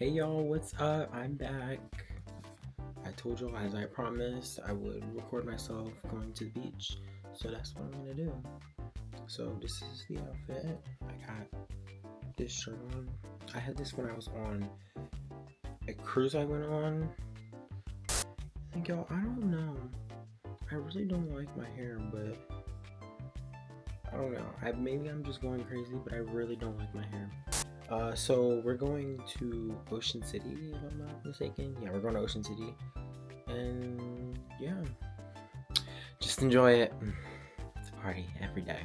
Hey y'all, what's up? I'm back. I told y'all, as I promised, I would record myself going to the beach. So that's what I'm gonna do. So this is the outfit. I got this shirt on. I had this when I was on a cruise I went on. I think y'all, I don't know. I really don't like my hair, but I don't know. Maybe I'm just going crazy, but I really don't like my hair. So we're going to Ocean City, if I'm not mistaken. Yeah, we're going to Ocean City. And yeah, just enjoy it. It's a party every day.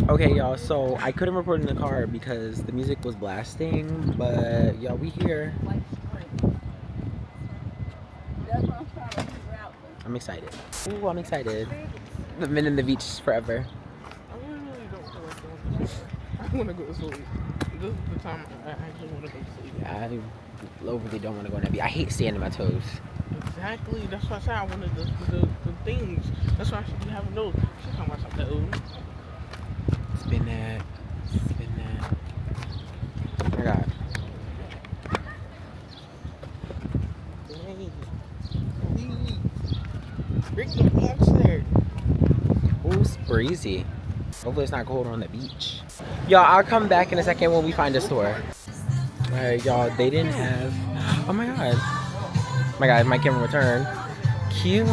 Okay, y'all, so I couldn't record in the car because the music was blasting, but y'all, we here. I'm excited. Ooh, I'm excited. I've been in the beach forever. I really don't feel like going to sleep. I want to go to sleep. This is the time I actually want to go to sleep. Yeah, I overly don't want to go in the beach. I hate standing my toes. Exactly. That's why I said I wanted the things. That's why I should be having those. She's talking about something. Spin that. Spin that. Oh my god. Hey, please. Bring the monster. Ooh, it's breezy. Hopefully it's not cold on the beach. Y'all, I'll come back in a second when we find a store. Alright, y'all, they didn't have... Oh my god. Oh my god, my camera returned. Cute.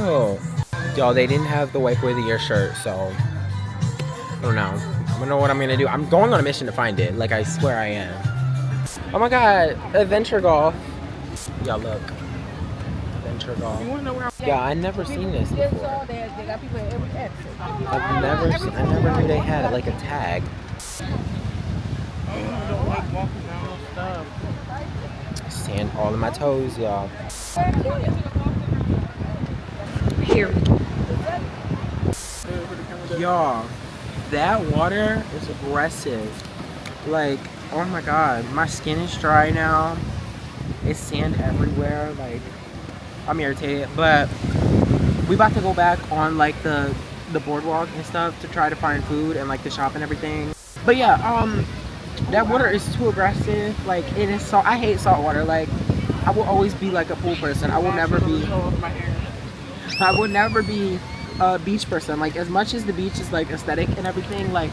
Y'all, they didn't have the wipe away the year shirt, so... I don't know. I don't know what I'm gonna do. I'm going on a mission to find it. Like, I swear I am. Oh my god, adventure golf. Y'all, look. Adventure golf. You want to know where Yeah, I never seen this before. They got people at every exit. I never knew they had like a tag. I don't like walking down stuff. Sand all in my toes, y'all. Here. Y'all, that water is aggressive. Like, oh my god, my skin is dry now. It's sand everywhere. Like, I'm irritated. But we about to go back on like the boardwalk and stuff to try to find food and like the shop and everything. But yeah, that water is too aggressive. Like, it is so. I hate salt water. Like, I will always be like a pool person. I will never be. I would never be a beach person. Like, as much as the beach is like aesthetic and everything, like,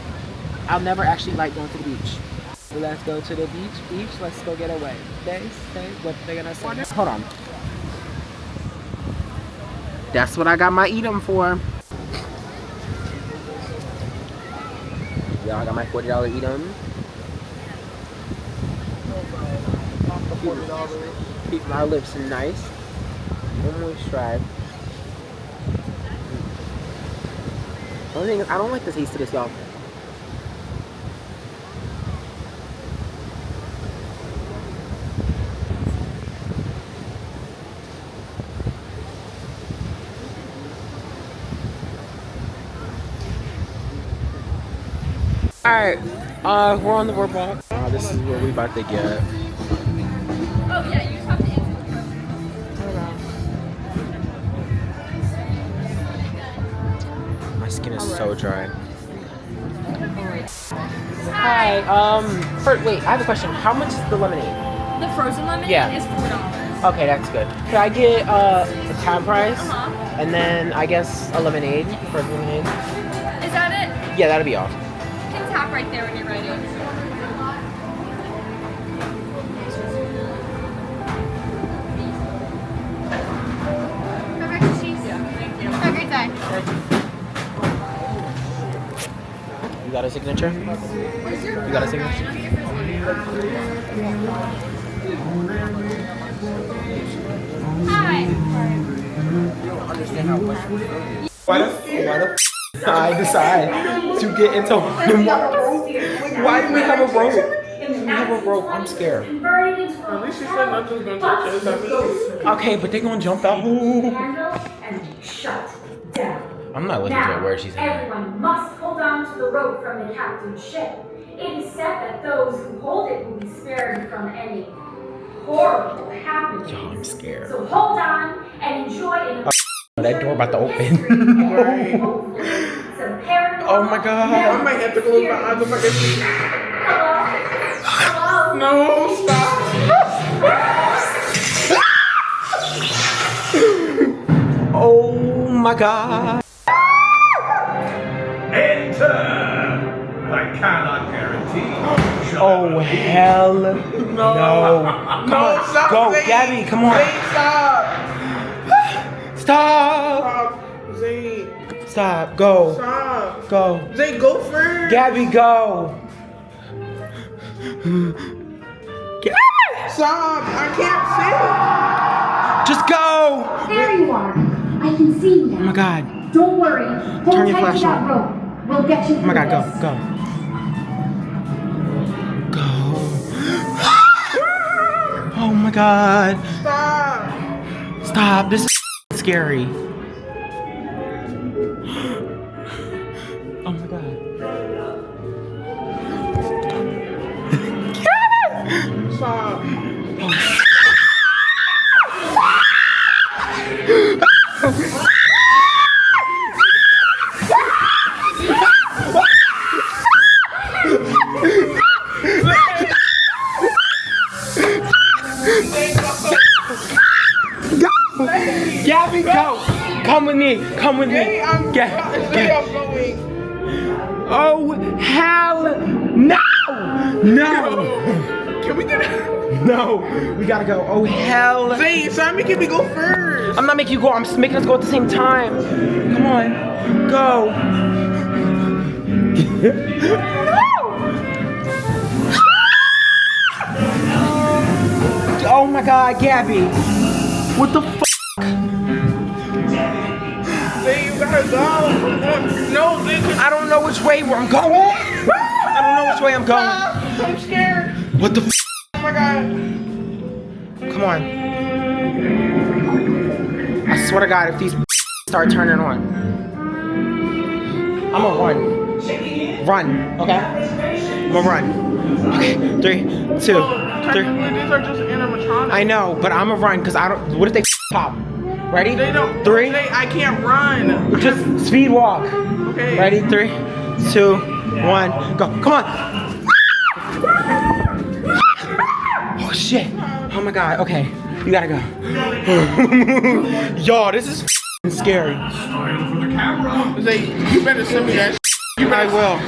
I'll never actually like going to the beach. So let's go to the beach. Let's go get away. They say what they're gonna say. Hold on. That's what I got my eat 'em for. Y'all, I got my $40 eat 'em. Keep my lips nice. Moisturized. Only thing is, I don't like the taste of this, y'all. Alright, we're on the boardwalk. This is what we about to get. Oh yeah, you just have to My skin is so dry. Hi, wait, I have a question. How much is the lemonade? The frozen lemonade is $4. Okay, that's good. Could I get a tab price? And then I guess a lemonade, frozen lemonade. Is that it? Yeah, that'll be all. You can tap right there when you're ready. Perfect cheese. Thank you. Have a great day. You got a signature? You got a signature? Hi. Why the I decide to get into why do we have a rope? We have a rope. I'm scared. At least she said nothing's gonna touch us. Okay, but they're gonna jump out. And shut down. I'm not listening to a word she's saying. Everyone must hold on to the rope from the captain's ship. It is said that those who hold it will be spared from any horrible happenings. Yo, I'm scared. So hold on and enjoy an that door about to open. Oh my god. I might have to close my eyes if I can see. Hello? No, stop. Oh my god. Enter! I cannot guarantee. Oh hell no. No, stop. Go, Zane. Gabby, come on. Zane, stop. Stop. Stop. Zane. Stop. Go. Stop. Go. Zane, go first. Gabby, go. Stop. I can't Just go. There you are. I can see you now. Oh my god. Don't worry. Hold Turn your tight to flash that on. rope. We'll get you Oh my through god, this. go. Go. Oh my god. see. Stop. Stop. This is scary. Oh my god. Stop. Gabby, go. Come with me. Come with me. Hey, I'm going. Oh hell no! No! Can we get out? No! We gotta go. Oh hell! Zane, stop making me go first. I'm not making you go. I'm just making us go at the same time. Come on, go. Oh my God, Gabby! What the f? Zane, you gotta go. No, Zane. I don't know which way I'm going. I don't know which way I'm going. I'm scared. What the f? Oh my god. Come on. I swear to God, if these start turning on, I'm gonna run. Run, okay? I'm gonna run. Okay, 3, 2, 3. Technically, these are just animatronics. I know, but I'm gonna run because I don't. What if they pop? Ready? They don't. 3. Zane, I can't run. Just speed walk. Okay. Ready? 3, 2, 1, go. Come on. Oh shit. Oh my God. Okay, you gotta go. Yo, this is scary. Zane, you better send me that. I will.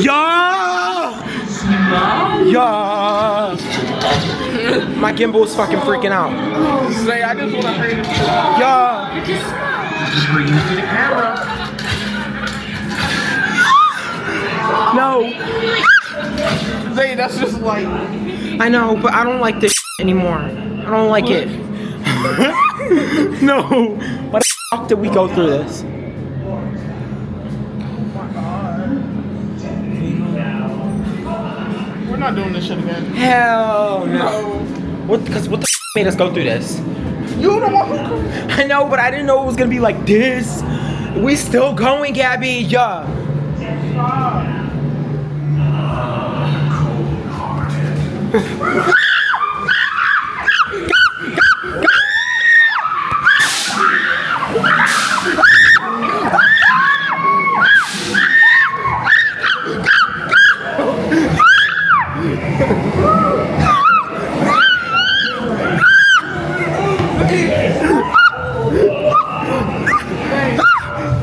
Yeah! Yeah! My gimbal's fucking freaking out. Zane, I just want to hurry this. Yeah! No! Zane, that's just like. I know, but I don't like this anymore. I don't like it. No! Why the fuck did we go through this? We're not doing this shit again. Hell no. What the made us go through this? You the one who. I know, but I didn't know it was gonna be like this. We still going, Gabby. Yeah.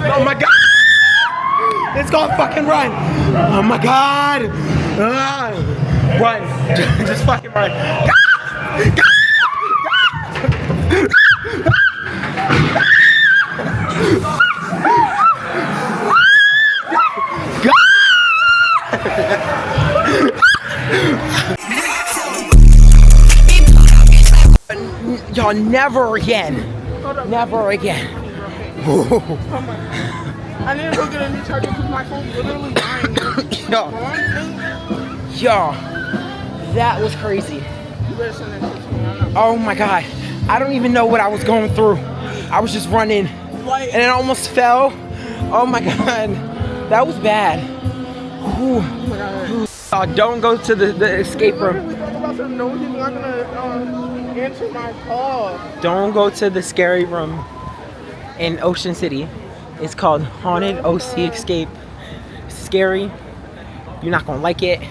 Oh my God. Let's go fucking run. Oh my God. Ah. Run. Just fucking run. Y'all, never again. Never again. I need to go get a new charger because my phone's literally dying. Yo, that was crazy. You better send that shit to me. I'm not. Oh my God. I don't even know what I was going through. I was just running Like, and it almost fell. Oh my god, that was bad. Ooh. oh my god. Don't go to the escape room. We talk about some, no, he's not gonna answer my call. Don't go to the scary room in Ocean City. It's called Haunted OC Escape. Scary. You're not gonna like it.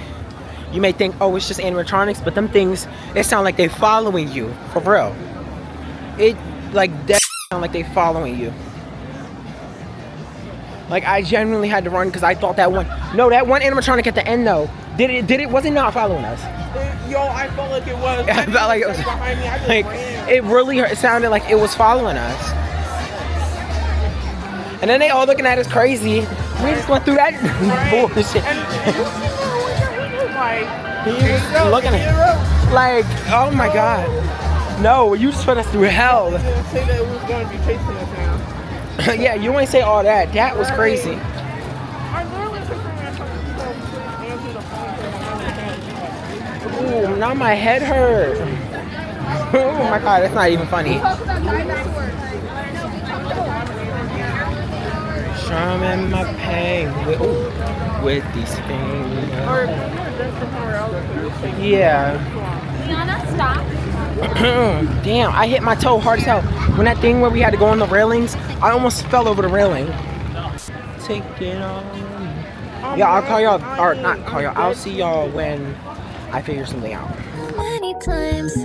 You may think, oh, it's just animatronics, but them things, it sound like they following you, for real. It, like, that sound like they following you. Like, I genuinely had to run because I thought that one animatronic at the end, though, was it not following us? Yo, I felt like it was. I felt like it was, behind me. I just like, ran. it really sounded like it was following us. And then they all looking at us crazy. We just went through that bullshit. Like, He was looking at like, oh my god. No, you just put us through hell. I didn't say that it was going to be chasing us now. Yeah, you ain't say all that. That was crazy. I literally took my answer the phone. Ooh, now my head hurt. Oh my god, that's not even funny. Strumming my pain with these things. Yeah. Liana, stop. Damn, I hit my toe hard as hell. When that thing where we had to go on the railings, I almost fell over the railing. Take it on. Yeah, I'll call y'all, or not call y'all, I'll see y'all when I figure something out. Many times